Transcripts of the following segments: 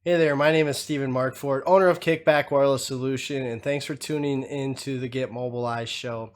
Hey there, my name is Stephen Markfort, owner of Kickback Wireless Solution, and thanks for tuning into the Get Mobilized show.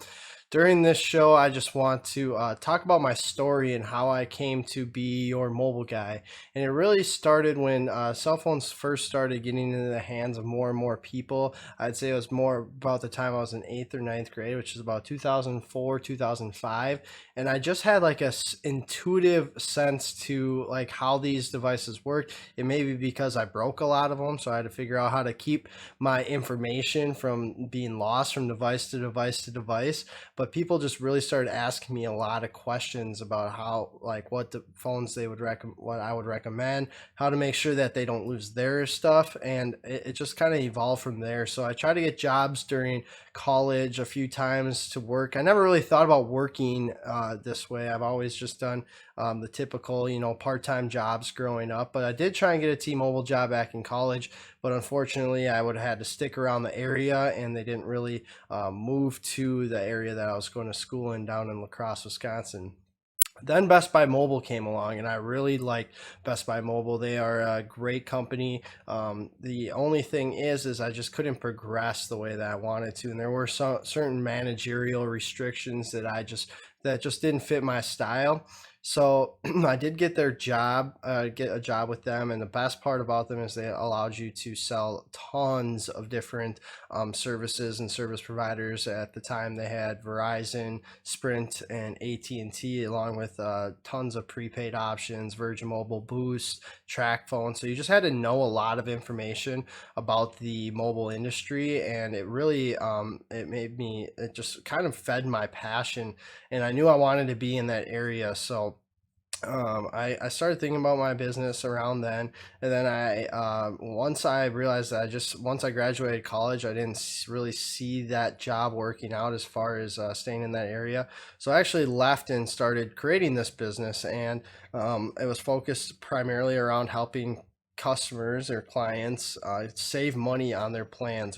During this show, I just want to talk about my story and how I came to be your mobile guy. And it really started when cell phones first started getting into the hands of more and more people. I'd say it was more about the time I was in eighth or ninth grade, which is about 2004, 2005. And I just had like a intuitive sense to like how these devices work. It may be because I broke a lot of them, so I had to figure out how to keep my information from being lost from device to device to device. But people just really started asking me a lot of questions about how, like, what the phones they would recommend, what I would recommend, how to make sure that they don't lose their stuff, and it just kind of evolved from there. So I tried to get jobs during college a few times to work. I never really thought about working this way. I've always just done the typical, part-time jobs growing up. But I did try and get a T-Mobile job back in college, but unfortunately, I would have had to stick around the area, and they didn't really move to the area that I was going to school in down in La Crosse, Wisconsin. Then Best Buy Mobile came along, and I really like Best Buy Mobile. They are a great company. The only thing is I just couldn't progress the way that I wanted to, and there were some certain managerial restrictions that just didn't fit my style. So I did get get a job with them, and the best part about them is they allowed you to sell tons of different services and service providers. At the time, they had Verizon, Sprint, and AT&T, along with tons of prepaid options, Virgin Mobile Boost, Track Phone. So you just had to know a lot of information about the mobile industry, and it just kind of fed my passion, and I knew I wanted to be in that area. So I started thinking about my business around then, and then once I realized that once I graduated college, I didn't really see that job working out as far as staying in that area. So I actually left and started creating this business, and it was focused primarily around helping customers or clients save money on their plans,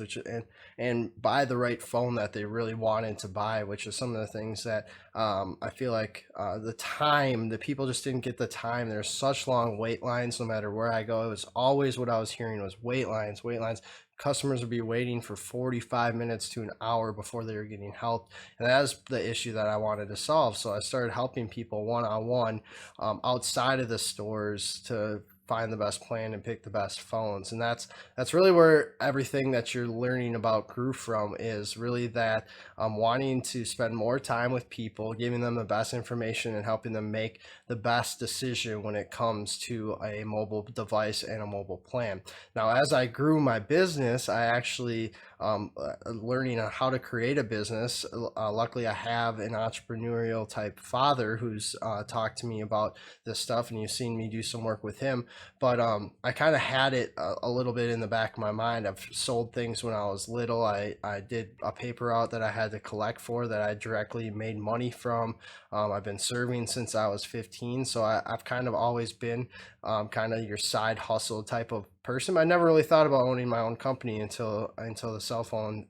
and buy the right phone that they really wanted to buy, which is some of the things that I feel like the people just didn't get the time. There's such long wait lines no matter where I go. It was always what I was hearing was wait lines, wait lines. Customers would be waiting for 45 minutes to an hour before they were getting help. And that is the issue that I wanted to solve. So I started helping people one on one outside of the stores to find the best plan and pick the best phones. And that's really where everything that you're learning about grew from, is really that wanting to spend more time with people, giving them the best information, and helping them make the best decision when it comes to a mobile device and a mobile plan. Now, as I grew my business, I actually learning on how to create a business. Luckily, I have an entrepreneurial type father who's talked to me about this stuff, and you've seen me do some work with him. But I kind of had it a little bit in the back of my mind. I've sold things when I was little. I did a paper route that I had to collect for that I directly made money from. I've been serving since I was 15, so I've kind of always been kind of your side hustle type of person. I never really thought about owning my own company until the cell phone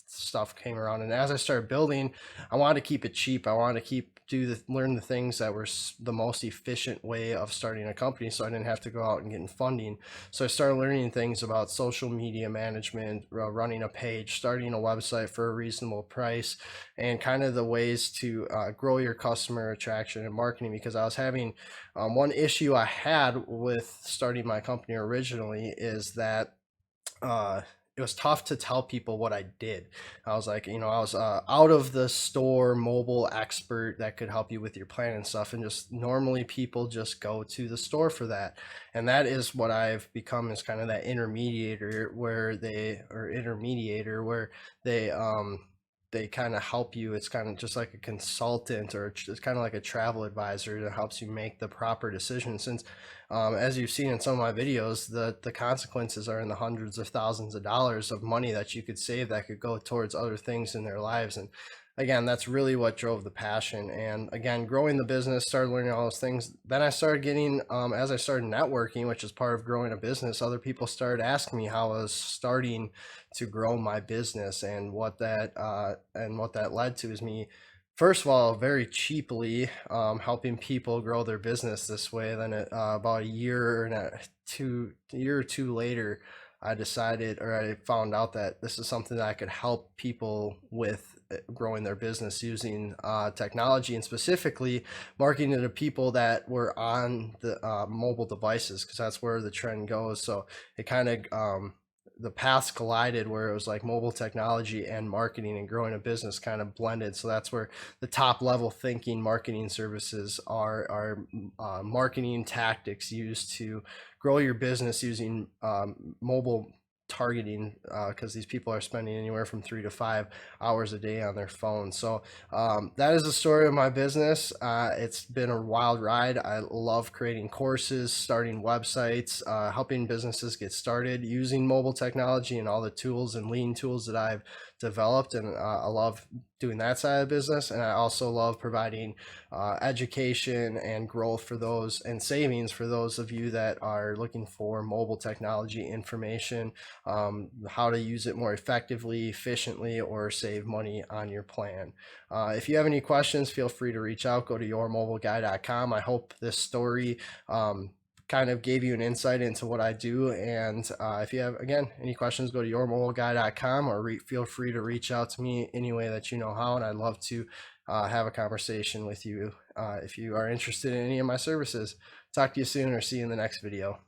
stuff came around. And as I started building, I wanted to keep it cheap. I wanted to learn the things that were the most efficient way of starting a company, so I didn't have to go out and getting funding. So I started learning things about social media management, running a page, starting a website for a reasonable price, and kind of the ways to grow your customer attraction and marketing. Because I was having one issue I had with starting my company originally is that uh, it was tough to tell people what I did. I was like, I was out of the store mobile expert that could help you with your plan and stuff. And just normally people just go to the store for that. And that is what I've become, is kind of that intermediator where they, they kind of help you. It's kind of just like a consultant, or it's kind of like a travel advisor that helps you make the proper decision. Since, as you've seen in some of my videos, the consequences are in the hundreds of thousands of dollars of money that you could save that could go towards other things in their lives. And again, that's really what drove the passion. And again, growing the business, started learning all those things. Then I started getting, as I started networking, which is part of growing a business, other people started asking me how I was starting to grow my business, and what that led to is me First of all, very cheaply, helping people grow their business this way. Then about a year or two later, I decided, or I found out that this is something that I could help people with growing their business using technology, and specifically marketing to people that were on the mobile devices, because that's where the trend goes. So it kind of the paths collided, where it was like mobile technology and marketing and growing a business kind of blended. So that's where the top level thinking marketing services are marketing tactics used to grow your business using mobile targeting, because these people are spending anywhere from 3 to 5 hours a day on their phone. So that is the story of my business. It's been a wild ride. I love creating courses, starting websites, helping businesses get started using mobile technology and all the tools and lean tools that I've developed. And I love doing that side of the business. And I also love providing education and growth for those, and savings for those of you that are looking for mobile technology information, how to use it more effectively, efficiently, or save money on your plan. If you have any questions, feel free to reach out. Go to yourmobileguy.com. I hope this story kind of gave you an insight into what I do. And if you have, again, any questions, go to yourmobileguy.com, or feel free to reach out to me any way that you know how. And I'd love to have a conversation with you if you are interested in any of my services. Talk to you soon, or see you in the next video.